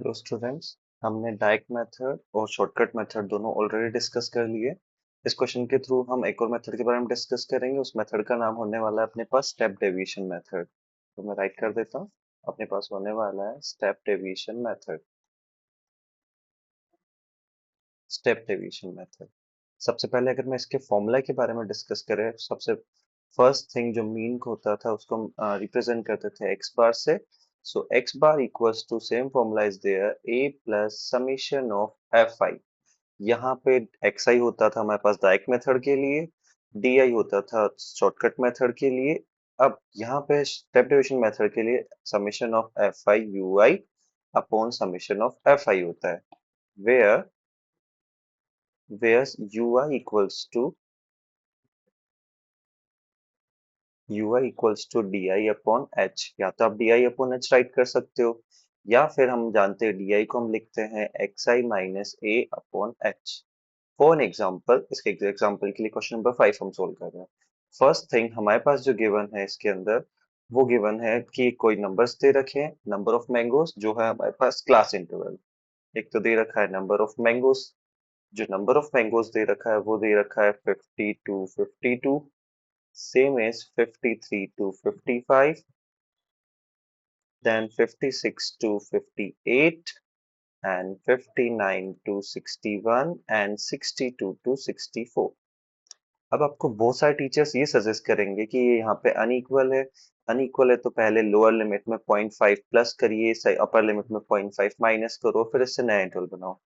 Hello students, हमने direct method और shortcut method दोनों ऑलरेडी डिस्कस कर लिए। इस क्वेश्चन के थ्रू हम एक और मेथड के बारे में डिस्कस करेंगे। उस मेथड का नाम होने वाला है अपने पास स्टेप डेविएशन मेथड। तो मैं राइट कर देता हूँ। अपने पास होने वाला है step deviation method. Step deviation method. सबसे पहले अगर मैं इसके फॉर्मूला के बारे में डिस्कस करें, सबसे फर्स्ट थिंग जो मीन होता था उसको हम रिप्रेजेंट करते थे एक्स बार से। So X bar equals to same formula is there A plus summation of F I. यहाँ पे xi होता था हमारे पास डायरेक्ट मेथड के लिए, di होता था शॉर्टकट मेथड के लिए। अब यहाँ पे स्टेप डेविएशन मेथड के लिए summation of F I U I upon summation of F I होता है, where ui equals to di अपॉन h। या तो आप di अपॉन h राइट कर सकते हो, या फिर हम जानते हैं di को हम लिखते हैं xi minus a upon h। For an example, इसके एग्जाम्पल के लिए क्वेश्चन नंबर 5 हम सोल्व कर रहे हैं। फर्स्ट थिंग हमारे पास जो गिवन है इसके अंदर, वो गिवन है कि कोई नंबर्स दे रखे हैं, नंबर ऑफ मैंगोस जो है हमारे पास क्लास इंटरवल। एक तो दे रखा है नंबर ऑफ मैंगोस, जो नंबर ऑफ मैंगोस दे रखा है वो दे रखा है 50 to 52, same as 53 to 55, then 56 to 58, and 59 to 61, and 62 to 64। अब आपको बहुत सारे टीचर्स ये सजेस्ट करेंगे कि ये यहाँ पे अनइक्वल है। अनइक्वल है तो पहले लोअर लिमिट में 0.5 प्लस करिए, अपर लिमिट में 0.5 माइनस करो, फिर इससे नया इंटरवल बनाओ।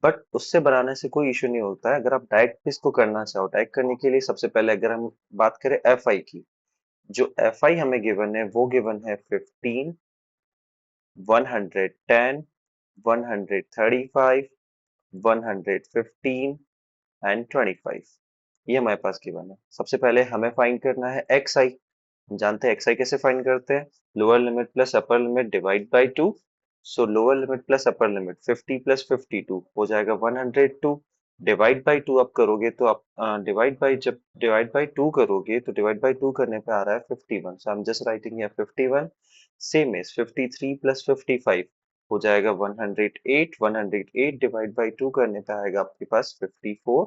बट उससे बनाने से कोई इशू नहीं होता है। अगर आप डायरेक्ट भी इसको करना चाहो, डायरेक्ट करने के लिए सबसे पहले अगर हम बात करें एफ आई की, जो एफ आई हमें गिवन है वो गिवन है 15, 110, 135, 115 एंड 25। ये हमारे पास गिवन है। सबसे पहले हमें फाइंड करना है एक्स आई। हम जानते हैं एक्स आई कैसे फाइंड करते हैं, lower limit plus upper limit divide by two. So lower limit plus upper limit 50 plus 52 हो जाएगा 102। डिवाइड बाई टू आप करोगे तो आप जब डिवाइड बाई टू करोगे तो डिवाइड बाई टू करने पे आ रहा है 51। So I am just writing here 51। Same is 53 plus 55 हो जाएगा 108। 108 डिवाइड बाई टू करने पे आएगा आपके पास 54।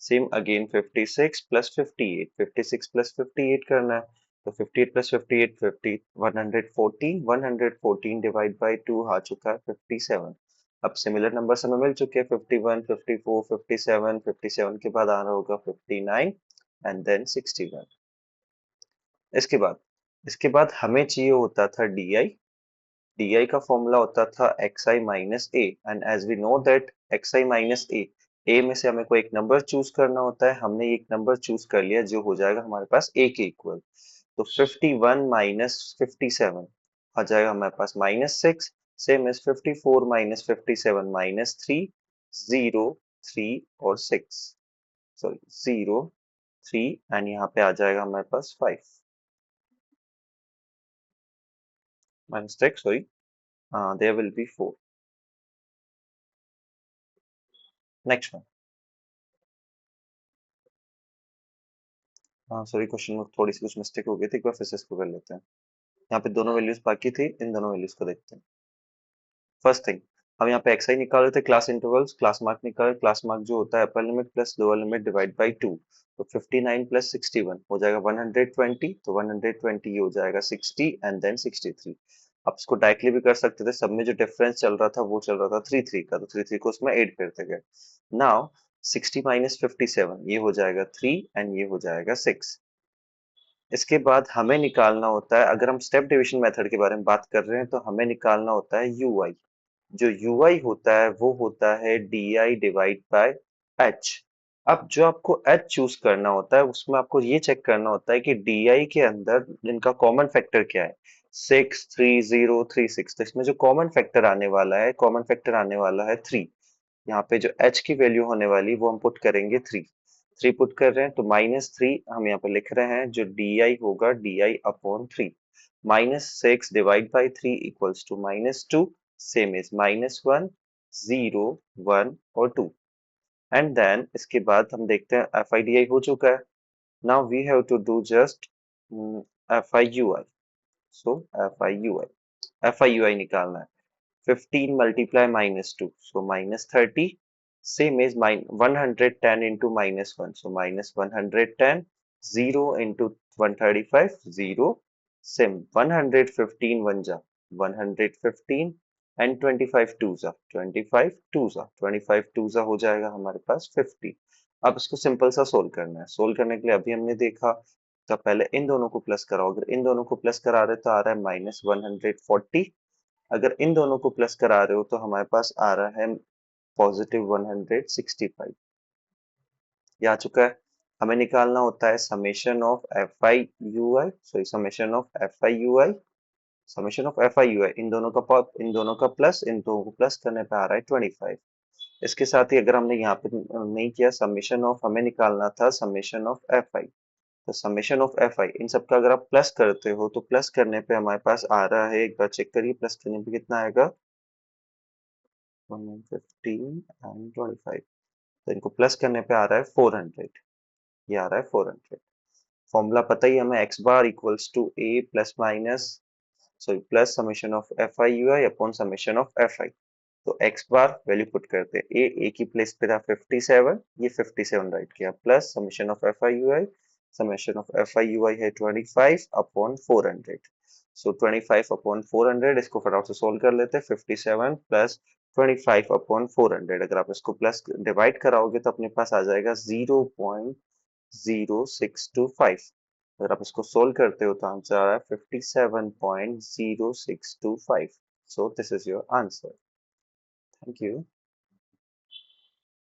सेम अगेन 56 प्लस 58, 56 प्लस 58 करना है तो 58 प्लस 58 50, 114। 114 डिवाइड बाई टू आ चुका है 57। अब सिमिलर नंबर हमें मिल चुके हैं 51, 54, 57। 57 के बाद आ रहा होगा 59 एंड देन 61। इसके बाद हमें चाहिए होता था डी आई का फॉर्मूला होता था X I minus A, and as we know that X I minus A में से हमें कोई एक नंबर चूज करना होता है। हमने एक नंबर चूज कर लिया जो हो जाएगा हमारे पास ए के इक्वल। तो 51 माइनस 57 आ जाएगा हमारे पास -6। सेम एज 54 माइनस 57 -3, 0, 3 और 6, सॉरी 0, 3 एंड यहाँ पे आ जाएगा हमारे पास 5 -6, sorry there will be 4। Next one. हाँ सॉरी, क्वेश्चन में थोड़ी सी कुछ मिस्टेक हो गई थी, एक बार फिर से इसको कर लेते हैं। यहाँ पे दोनों वैल्यूज बाकी थी, इन दोनों वैल्यूज को देखते हैं। फर्स्ट थिंग, हम यहाँ पे एक्स आई निकाल रहे थे, क्लास इंटरवल्स, क्लास मार्क निकाल। क्लास मार्क जो होता है upper limit plus lower limit divide by two. तो 59 प्लस 61 हो जाएगा 120। तो 120 ये हो जाएगा 60 एंड देन 63। आप इसको डायरेक्टली भी कर सकते थे, सब में जो डिफरेंस चल रहा था वो चल रहा था 3 3 का, तो 3 3 को उसमें ऐड करते गए। नाउ 60 माइनस 57 ये हो जाएगा 3 एंड ये हो जाएगा 6। इसके बाद हमें निकालना होता है, अगर हम स्टेप डिवीजन मेथड के बारे में बात कर रहे हैं तो हमें निकालना होता है यू आई। जो यू आई होता है वो होता है D I divide by H. अब जो आपको एच चूज करना होता है उसमें आपको ये चेक करना होता है कि डी आई के अंदर इनका कॉमन फैक्टर क्या है। 6 3 0 3 6, तो इसमें जो कॉमन फैक्टर आने वाला है, कॉमन फैक्टर आने वाला है 3। यहाँ पे जो h की वैल्यू होने वाली वो हम पुट करेंगे 3। 3 पुट कर रहे हैं तो -3 हम यहाँ पे लिख रहे हैं, जो di होगा di upon 3। -6 divide by 3 equals to -2, same is -1, 0, 1 और 2। एंड देन इसके बाद हम देखते हैं एफ आई डी आई हो चुका है। Now we have to do just F I U I. So F I U I निकालना है। 15 multiply -2, so -30. Same is 110 into -1, so -110. 0 into 135, 0. Same 115 1 जा 115 and 25 2 जा 25 2 जा 25 2 जा हो जाएगा हमारे पास 50। अब इसको सिंपल सा सोल्व करना है। सोल्व करने के लिए अभी हमने देखा, तो पहले इन दोनों को प्लस कराओ। अगर इन दोनों को प्लस करा रहे तो आ रहा है -140। अगर इन दोनों को प्लस करा रहे हो तो हमारे पास आ रहा है +165। ये आ चुका है। हमें निकालना होता है summation of F I U I, sorry summation of F I U I, summation of F I U I. इन दोनों का प्लस, इन दोनों को प्लस करने पे आ रहा है 25। इसके साथ ही अगर हमने यहाँ पे नहीं किया, समेशन ऑफ हमें निकालना था समेशन ऑफ एफ आई, तो समेशन ऑफ एफ आई इन सब का अगर आप प्लस करते हो तो प्लस करने पे हमारे पास आ रहा है, एक बार चेक करिए, प्लस करने पे कितना आएगा 115 एंड 25। तो इनको प्लस करने पे आ रहा है 400। ये आ रहा है 400। फॉर्मूला पता ही हमें, X bar equals to A plus minus, sorry plus summation of F I U I upon summation of F I. तो एक्स बार वैल्यू पुट करते हैं, ए की प्लेस पे था 57, ये 57 राइट किया, plus summation of F I U I, summation of F I U I है 25 upon 400। सो 25 upon 400, इसको फटाफट से सोल्व कर लेते हैं। 57 प्लस 25 अपॉन 400, अगर आप इसको प्लस डिवाइड कराओगे तो अपने पास आ जाएगा 0.0625। अगर आप इसको सोल्व करते हो तो आंसर आ रहा है 57.0625। So this is your answer. Thank you.